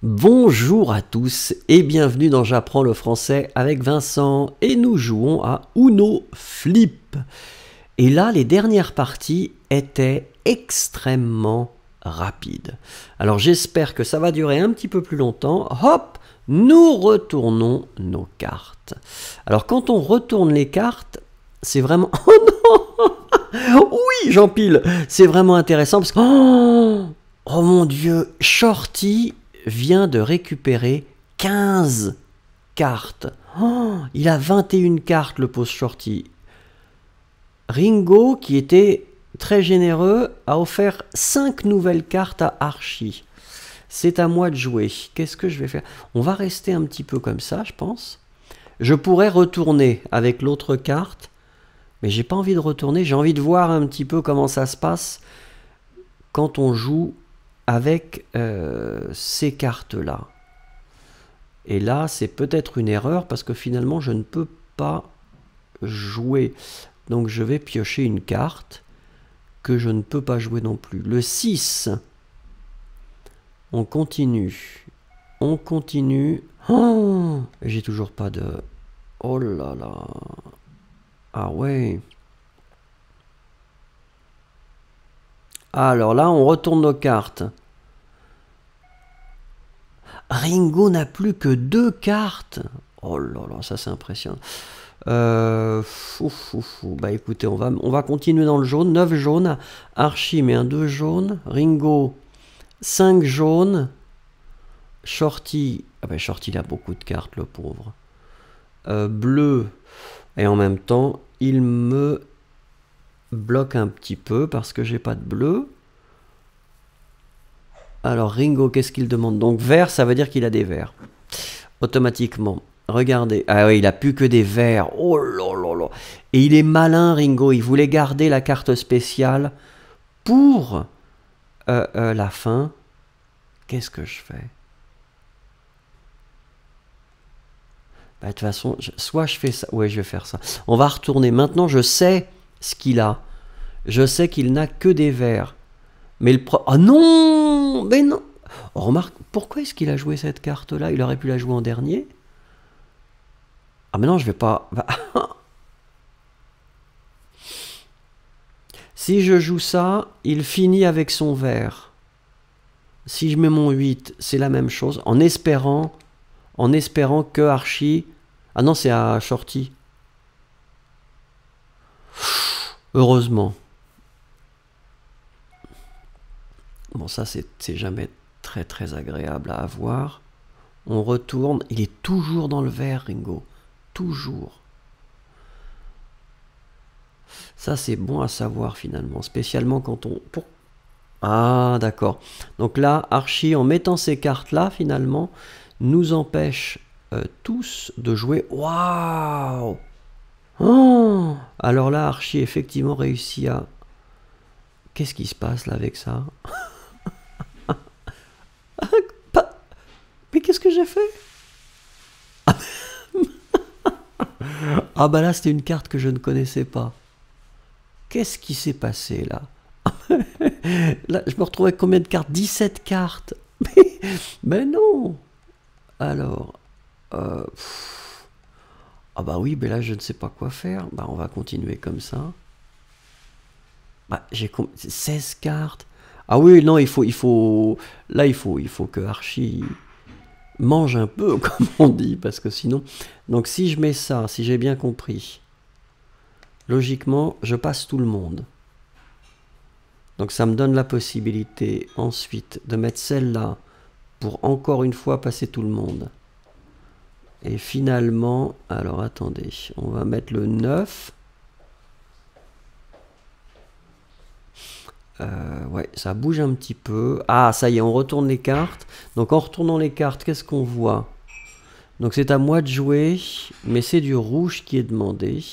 Bonjour à tous et bienvenue dans J'apprends le français avec Vincent et nous jouons à Uno Flip. Et là, les dernières parties étaient extrêmement rapides. Alors j'espère que ça va durer un petit peu plus longtemps. Hop, nous retournons nos cartes. Alors quand on retourne les cartes, c'est vraiment... Oh non! Oui, j'empile. C'est vraiment intéressant parce que... Oh mon Dieu, Shorty vient de récupérer 15 cartes. Oh, il a 21 cartes, le pauvre Shorty. Ringo, qui était très généreux, a offert 5 nouvelles cartes à Archie. C'est à moi de jouer. Qu'est-ce que je vais faire? On va rester un petit peu comme ça, je pense. Je pourrais retourner avec l'autre carte, mais j'ai pas envie de retourner. J'ai envie de voir un petit peu comment ça se passe quand on joue avec ces cartes-là. Et là, c'est peut-être une erreur parce que finalement, je ne peux pas jouer. Donc, je vais piocher une carte que je ne peux pas jouer non plus. Le 6. On continue. On continue. Oh, j'ai toujours pas de... Oh là là. Ah ouais. Alors là, on retourne nos cartes. Ringo n'a plus que 2 cartes. Oh là là, ça c'est impressionnant. Bah écoutez, on va continuer dans le jaune. 9 jaunes. Archie met un 2 jaune. Ringo, 5 jaunes. Shorty, ah ben Shorty il a beaucoup de cartes, le pauvre. Bleu. Et en même temps, il me bloque un petit peu parce que j'ai pas de bleu. Alors Ringo, qu'est-ce qu'il demande? Donc vert, ça veut dire qu'il a des verts. Automatiquement. Regardez. Ah oui, il a plus que des verts. Oh là là là. Et il est malin, Ringo. Il voulait garder la carte spéciale pour la fin. Qu'est-ce que je fais? Bah, de toute façon, soit je fais ça. Ouais, je vais faire ça. On va retourner. Maintenant, je sais ce qu'il a. Je sais qu'il n'a que des verts. Mais le pro... Oh non! Mais non! Oh, remarque, pourquoi est-ce qu'il a joué cette carte-là? Il aurait pu la jouer en dernier. Ah mais non, je vais pas... Si je joue ça, il finit avec son vert. Si je mets mon 8, c'est la même chose. En espérant que Archie... Ah non, c'est à Shorty. Heureusement. Bon, ça, c'est jamais très très agréable à avoir. On retourne. Il est toujours dans le vert, Ringo. Toujours. Ça, c'est bon à savoir, finalement. Spécialement quand on... Ah, d'accord. Donc là, Archie, en mettant ces cartes-là, finalement, nous empêche tous de jouer. Waouh! Oh! Alors là, Archie, effectivement, réussit à... Qu'est-ce qui se passe, là, avec ça? Mais qu'est-ce que j'ai fait? Ah bah là, c'était une carte que je ne connaissais pas. Qu'est-ce qui s'est passé, là? Là, je me retrouvais avec combien de cartes? 17 cartes. Mais non. Alors... ah bah oui, mais là, je ne sais pas quoi faire. Bah, on va continuer comme ça. Bah, j'ai 16 cartes. Ah oui, non, il faut que Archie mange un peu, comme on dit, parce que sinon... Donc si je mets ça, si j'ai bien compris, logiquement, je passe tout le monde. Donc ça me donne la possibilité ensuite de mettre celle-là pour encore une fois passer tout le monde. Et finalement, alors attendez, on va mettre le 9. Ouais, ça bouge un petit peu. Ah, ça y est, on retourne les cartes. Donc en retournant les cartes, qu'est-ce qu'on voit? Donc c'est à moi de jouer, mais c'est du rouge qui est demandé.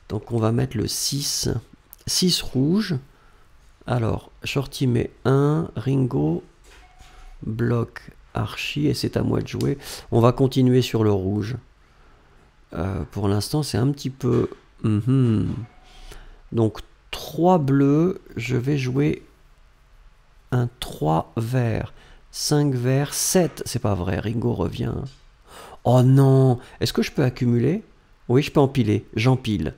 Donc on va mettre le 6. 6 rouge. Alors, Shorty met 1, Ringo bloque Archie, et c'est à moi de jouer. On va continuer sur le rouge. Pour l'instant, c'est un petit peu... Donc 3 bleus, je vais jouer un 3 vert. 5 verts, 7. C'est pas vrai, Ringo revient. Oh non! Est-ce que je peux accumuler? Oui, je peux empiler. J'empile.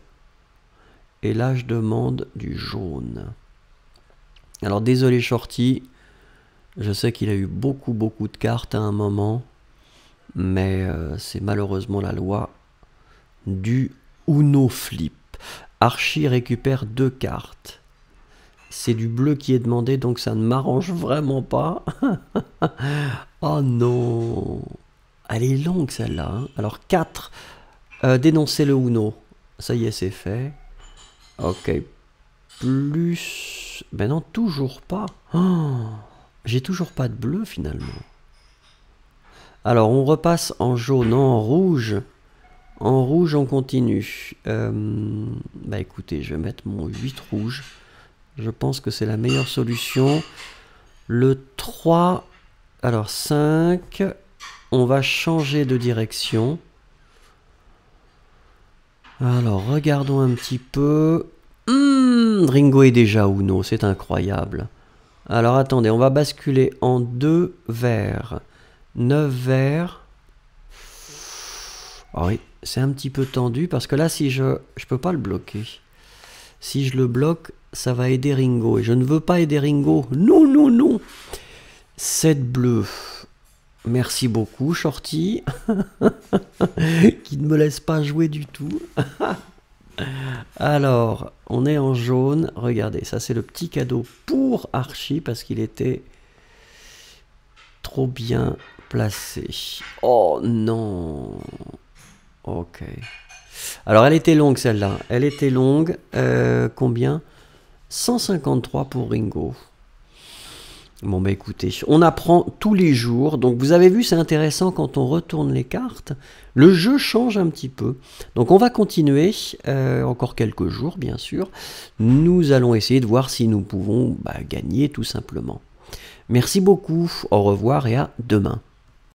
Et là, je demande du jaune. Alors, désolé Shorty. Je sais qu'il a eu beaucoup de cartes à un moment. Mais c'est malheureusement la loi du Uno Flip. Archie récupère 2 cartes. C'est du bleu qui est demandé, donc ça ne m'arrange vraiment pas. Oh non! Elle est longue celle-là. Hein. Alors 4. Dénoncer le Uno. Ça y est, c'est fait. Ok. Plus... Ben non, toujours pas. Oh, j'ai toujours pas de bleu finalement. Alors on repasse en jaune, non, en rouge. En rouge, on continue. Bah écoutez, je vais mettre mon 8 rouge. Je pense que c'est la meilleure solution. Le 3... Alors 5... On va changer de direction. Alors, regardons un petit peu. Ringo est déjà Uno, c'est incroyable. Alors, attendez, on va basculer en 2 verts. 9 verts. Oh oui, c'est un petit peu tendu parce que là, si je peux pas le bloquer. Si je le bloque, ça va aider Ringo. Et je ne veux pas aider Ringo. Non, non, non. 7 bleus. Merci beaucoup, Shorty, qui ne me laisse pas jouer du tout. Alors, on est en jaune. Regardez, ça c'est le petit cadeau pour Archie parce qu'il était trop bien placé. Oh non. Ok. Alors, elle était longue celle-là. Elle était longue. Combien? 153 pour Ringo. Bon bah écoutez, on apprend tous les jours, donc vous avez vu c'est intéressant quand on retourne les cartes, le jeu change un petit peu, donc on va continuer, encore quelques jours bien sûr, nous allons essayer de voir si nous pouvons gagner tout simplement. Merci beaucoup, au revoir et à demain.